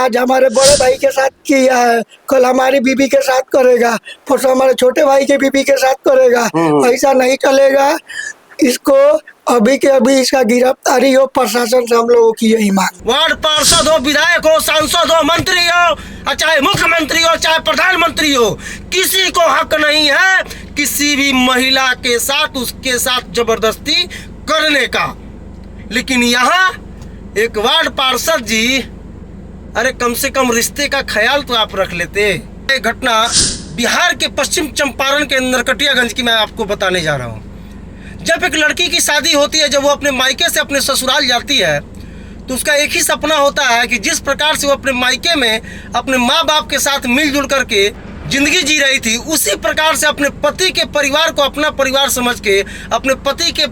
आज हमारे बड़े भाई के साथ किया है, कल हमारी बीबी के साथ करेगा, परसों हमारे छोटे भाई के बीबी के साथ करेगा। ऐसा नहीं चलेगा। इसको अभी के अभी इसका गिरफ्तारी हो, प्रशासन से हम लोगों की यही मांग। वार्ड पार्षद हो, विधायक हो, सांसद हो, मंत्री हो, चाहे मुख्यमंत्री हो, चाहे प्रधानमंत्री हो, किसी को हक नहीं है किसी भी महिला के साथ उसके साथ जबरदस्ती करने का। लेकिन यहाँ एक वार्ड पार्षद जी, अरे कम से कम रिश्ते का ख्याल तो आप रख लेते। ये घटना बिहार के पश्चिम चंपारण के नरकटियागंज की मैं आपको बताने जा रहा हूँ। जब एक लड़की की शादी होती है, जब वो अपने मायके से अपने ससुराल जाती है, तो उसका एक ही सपना होता है कि जिस प्रकार से वो अपने मायके में अपने माँ बाप के साथ मिलजुल करके जिंदगी जी रही थी, उसी प्रकार से अपने पति के परिवार को अपना परिवार समझ के, अपने पति के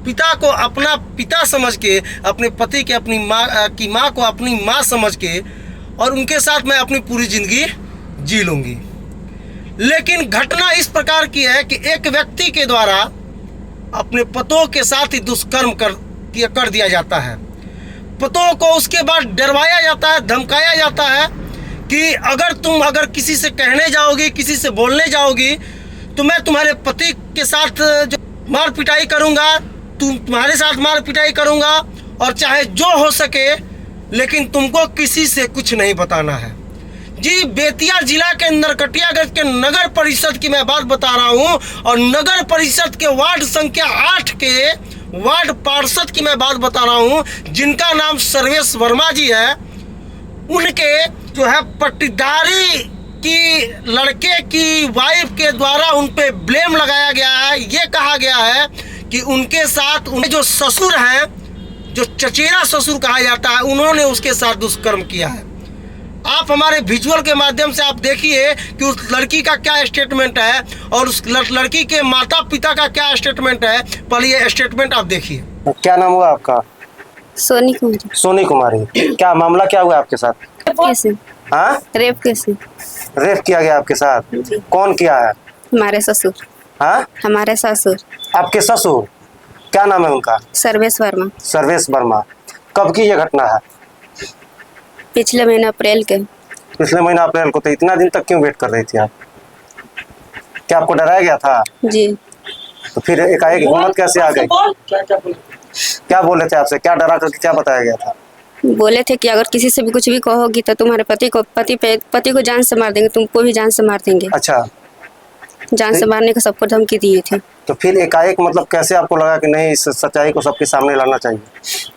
पिता को अपना पिता समझ के, अपने पति के अपनी माँ को अपनी माँ समझ के, और उनके साथ मैं अपनी पूरी जिंदगी जी लूँगी। लेकिन घटना इस प्रकार की है कि एक व्यक्ति के द्वारा अपने पतों के साथ ही दुष्कर्म कर दिया जाता है। पतों को उसके बाद डरवाया जाता है, धमकाया जाता है कि अगर किसी से कहने जाओगी, किसी से बोलने जाओगी, तो मैं तुम्हारे पति के साथ जो मार पिटाई करूँगा, तुम्हारे साथ मार पिटाई करूँगा, और चाहे जो हो सके, लेकिन तुमको किसी से कुछ नहीं बताना है। जी, बेतिया जिला के नरकटियागंज के नगर परिषद की मैं बात बता रहा हूँ, और नगर परिषद के वार्ड संख्या 8 के वार्ड पार्षद की मैं बात बता रहा हूँ, जिनका नाम सर्वेश वर्मा जी है। उनके जो है पट्टीदारी की लड़के की वाइफ के द्वारा उन पे ब्लेम लगाया गया है। ये कहा गया है कि उनके साथ उनके जो ससुर हैं, जो चचेरा ससुर कहा जाता है, उन्होंने उसके साथ दुष्कर्म किया है। आप हमारे विजुअल के माध्यम से आप देखिए कि उस लड़की का क्या स्टेटमेंट है और उस लड़की के माता पिता का क्या स्टेटमेंट है। पहले ये स्टेटमेंट आप देखिए। क्या नाम हुआ आपका? सोनी कुमारी। सोनी कुमारी, क्या मामला क्या हुआ आपके साथ? हाँ, रेप केस। रेप किया गया आपके साथ? कौन किया है? हमारे ससुर। हाँ, हमारे ससुर। आपके ससुर, क्या नाम है उनका? सर्वेश वर्मा। सर्वेश वर्मा। कब की ये घटना है? पिछले महीना अप्रैल के। पिछले महीना अप्रैल को। तो इतना दिन तक क्यों वेट कर रही थी आप? क्या आपको डराया गया था? जी। तो फिर एकाएक हिम्मत कैसे आ गई? क्या बोले थे आपसे? क्या डरा करके क्या बताया गया था? बोले थे कि अगर किसी से भी कुछ भी कहोगी तो तुम्हारे पति को जान से मार देंगे, तुमको भी जान से मार देंगे। अच्छा, जान से मारने का सबको धमकी दिए थे। तो फिर एकाएक मतलब कैसे आपको लगा कि नहीं, इस सच्चाई को सबके सामने लाना चाहिए?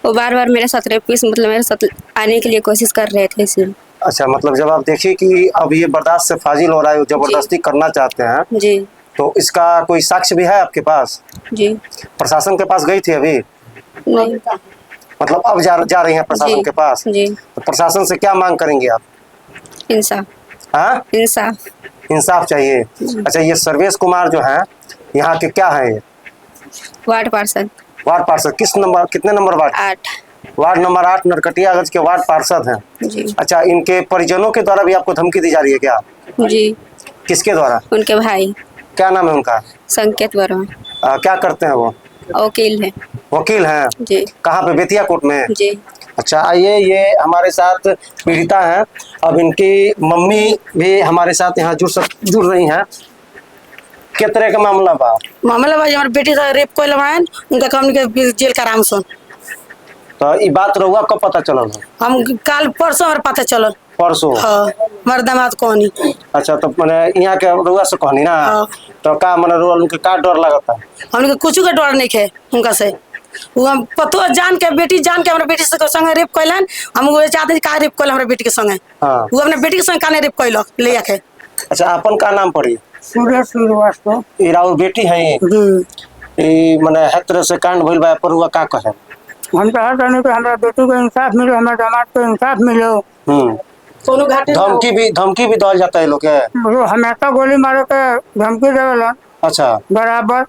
वो बार बार मेरे साथ मतलब मेरे साथ आने के लिए कोशिश कर रहे थे इसलिए। अच्छा, मतलब जब आप देखिए कि अब ये बर्दाश्त से फाजिल हो रहा है, जबरदस्ती करना चाहते हैं जी, तो इसका कोई साक्ष्य भी है आपके पास? जी। प्रशासन के पास गई थी अभी? नहीं। मतलब अब जा रही हैं प्रशासन के पास? जी। तो प्रशासन से क्या मांग करेंगे आप? इंसाफ। हाँ, इंसाफ। इंसाफ चाहिए। अच्छा, ये सर्वेश कुमार जो है यहाँ के क्या है? वार्ड पार्षद। वार्ड पार्षद कितने number ward? 8। Ward number 8 Narkatiaganj के वार्ड पार्षद हैं। जी। अच्छा, इनके परिजनों के द्वारा भी आपको धमकी दी जा रही है क्या? जी। किसके द्वारा? उनके भाई। क्या नाम है उनका? संकेत वर्मा। क्या करते हैं वो? वकील है। वकील हैं? जी। कहाँ पे? बेतिया कोर्ट में? जी। अच्छा, आइए, ये हमारे साथ पीड़िता हैं। अब इनकी मम्मी भी हमारे साथ यहाँ जुड़ रही हैं। क्या तरह का मामला बा? मामला भाई हमारे बेटी का रेप कोई लवान उनका काम के जेल का राम सुन। तो ये बात रहुआ कब पता चलल? हम कल परसों हमारे पता चलल। परसों? हाँ, हमारे दामाद कहनी। अच्छा, तो मैंने यहाँ के रहुआ से कहनी ना? हाँ। तो का मैंने रहुआ उनके का डर लगता है? हमने कुछ का डर नहीं है उनका से। वो हम पतो जान के बेटी जान के हमारे बेटी से संगे रेप कैलन। हम वो चाहते हैं का रेप कैल हमारे बेटी के संगे। हाँ। वो अपने बेटी के संगे काने रेप कैलक ले आके। अच्छा, अपन का नाम पड़ी? सूर्य श्रीवास्तव। ये राउर बेटी है? ये मैंने हर तरह से कांड भइल बा, पर हुआ का कहे? हम तो हर कहने के हमारा बेटी को इंसाफ मिले, हमारे दामाद को इंसाफ मिले। धमकी भी दल जाता है लोग के? वो हमेशा गोली मारे के धमकी देवेला। अच्छा, बराबर।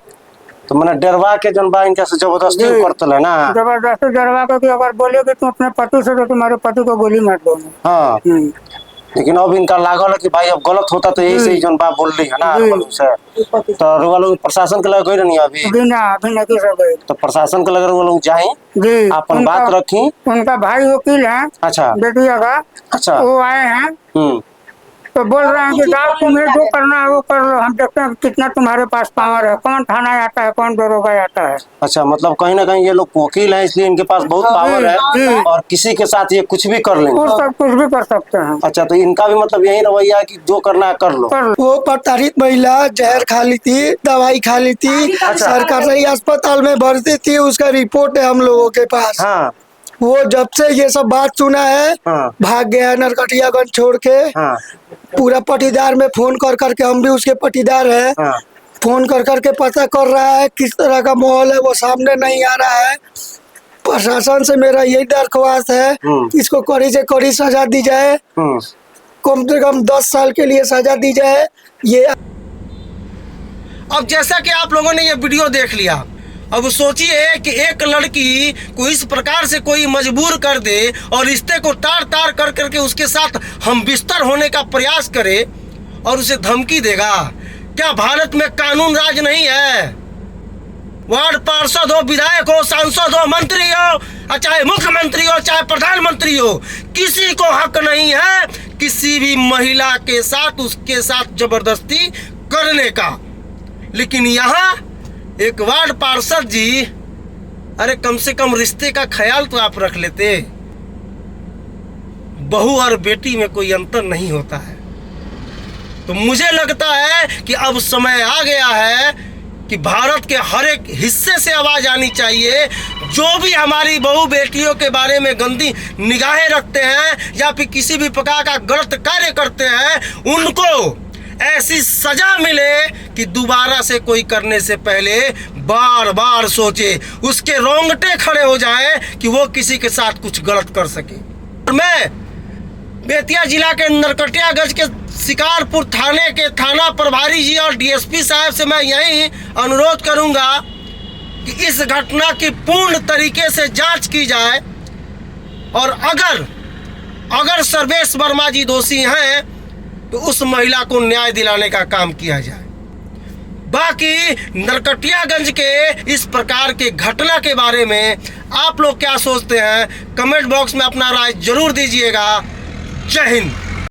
तो मैंने डरवा के जन बा इनका से जबरदस्ती करते है ना? जबरदस्ती डरवा के अगर बोलोगे तुम अपने पति से तो तुम्हारे पति को गोली मार दो। हाँ, लेकिन अब इनका लागल है कि भाई अब गलत होता तो यही से ही जौन बात बोल रही है ना बोलू से तो रुआ लोग प्रशासन के लगे गई नहीं अभी अभी नहीं सब गए तो प्रशासन के लगे वो लोग जाए जी अपन बात रखी। उनका भाई वकील है अच्छा बेटिया का अच्छा वो आए हैं तो बोल रहे हैं कि साहब तुम्हें जो करना है वो कर लो, हम देखते हैं कितना तुम्हारे पास पावर है, कौन थाना आता है कौन दरोगा आता है। अच्छा मतलब कहीं ना कहीं ये लोग वकील हैं इसलिए इनके पास बहुत पावर है और किसी के साथ ये कुछ भी कर लेंगे कुछ भी कर सकते हैं। अच्छा तो इनका भी मतलब यही रवैया है कि जो करना है कर लो। वो प्रताड़ित महिला जहर खा ली थी, दवाई खा ली थी, सरकारी अस्पताल में भर्ती थी, उसका रिपोर्ट है हम लोगों के पास। हाँ वो जब से ये सब बात सुना है हाँ भाग गया नरकटियागंज छोड़ के। हाँ पूरा पटीदार में फोन कर करके, हम भी उसके पटीदार है, हाँ फोन कर करके पता कर रहा है किस तरह का माहौल है, वो सामने नहीं आ रहा है। प्रशासन से मेरा यही दरख्वास्त है कि इसको कड़ी से कड़ी सजा दी जाए, कम से कम 10 साल के लिए सजा दी जाए। ये अब जैसा कि आप लोगों ने ये वीडियो देख लिया, अब सोचिए कि एक लड़की को इस प्रकार से कोई मजबूर कर दे और रिश्ते को तार तार कर करके उसके साथ हम बिस्तर होने का प्रयास करे और उसे धमकी देगा। क्या भारत में कानून राज नहीं है? वार्ड पार्षद हो, विधायक हो, सांसद हो, मंत्री हो, चाहे मुख्यमंत्री हो, चाहे प्रधानमंत्री हो, किसी को हक नहीं है किसी भी महिला के साथ उसके साथ जबरदस्ती करने का। लेकिन यहाँ एक वार्ड पार्षद जी, अरे कम से कम रिश्ते का ख्याल तो आप रख लेते। बहू और बेटी में कोई अंतर नहीं होता है। तो मुझे लगता है कि अब समय आ गया है कि भारत के हर एक हिस्से से आवाज आनी चाहिए। जो भी हमारी बहू बेटियों के बारे में गंदी निगाहें रखते हैं या फिर किसी भी प्रकार का गलत कार्य करते हैं, उनको ऐसी सजा मिले कि दोबारा से कोई करने से पहले बार बार सोचे, उसके रोंगटे खड़े हो जाएं कि वो किसी के साथ कुछ गलत कर सके। और मैं बेतिया जिला के नरकटियागंज के शिकारपुर थाने के थाना प्रभारी जी और डीएसपी साहब से मैं यही अनुरोध करूंगा कि इस घटना की पूर्ण तरीके से जांच की जाए और अगर सर्वेश वर्मा जी दोषी हैं तो उस महिला को न्याय दिलाने का काम किया जाए। बाकी नरकटियागंज के इस प्रकार के घटना के बारे में आप लोग क्या सोचते हैं, कमेंट बॉक्स में अपना राय जरूर दीजिएगा। जय हिंद।